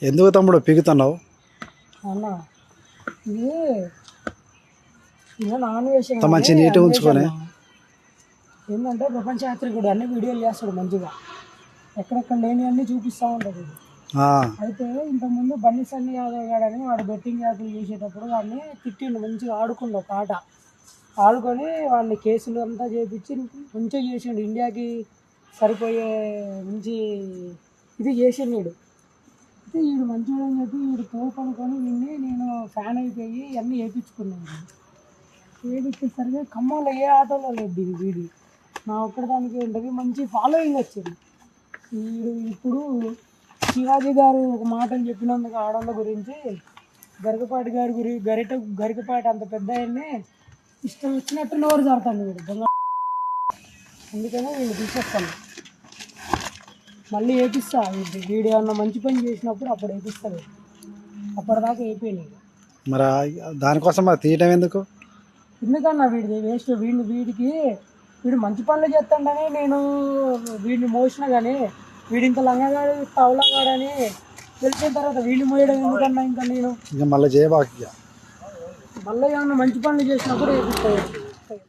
ఎందుకు తమ్ముడు పీకుతున్నావు? అన్న ఇది ఇంకా నాన్ వెజ్ మంచి నీట్గా ఉంచుకొని ఏంటంటే ప్రపంచ యాత్రికుడు అన్ని వీడియోలు చేస్తాడు మంచిగా, ఎక్కడెక్కడ లేని అన్నీ చూపిస్తూ ఉంటాడు. అయితే ఇంతకుముందు బన్నీ సన్నీ యాదవ్ గాడని వాడు బెట్టింగ్ యాప్లు చేసేటప్పుడు వాడిని తిట్టిండు, మంచిగా ఆడుకుండు ఒక ఆట ఆడుకొని వాడిని కేసులు అంతా చేపించి మంచిగా చేసిండు, ఇండియాకి సరిపోయే మంచి ఇది చేసిండు వీడు. అయితే వీడు మంచిగా అని చెప్పి వీడు తోపనుకొని వీడిని నేను ఫ్యాన్ అయిపోయి అన్నీ వేయించుకున్నాను. వేయించేసరికి ఖమ్మంలో ఏ ఆటోలో లేదు వీడి, నా ఒక్కదానికి ఉంటుంది మంచి ఫాలోయింగ్ వచ్చింది. వీడు ఇప్పుడు శివాజీ గారు ఒక మాటలు చెప్పినందుకు ఆడవాళ్ళ గురించి గరికపాటి గారి గరికపాటి అంత పెద్ద ఆయన్ని ఇష్టం వచ్చినట్టు నోరు జారుతాను వీడు దొంగ. అందుకనే వీళ్ళు తీసేస్తాను, మళ్ళీ వేపిస్తా. వీడు ఏమన్నా మంచి పని చేసినప్పుడు అప్పుడు వేపిస్తాడు, అప్పటిదాకా అయిపోయినాయి. మరి దానికోసం మరి తీయటం ఎందుకు? ఎందుకన్నా వీడిది వేస్ట్. వీడు మంచి పనులు చేస్తాడని నేను వీడిని మోసినా కానీ వీడి ఇంత లంగగాడు తవలగాడని తెలిసిన తర్వాత వీడిని మోయడం ఎందుకన్నా ఇంకా నేను ఇంకా మళ్ళీ చేయబాక. మళ్ళీ ఏమన్నా మంచి పనులు చేసినప్పుడు వేపిస్తాడు.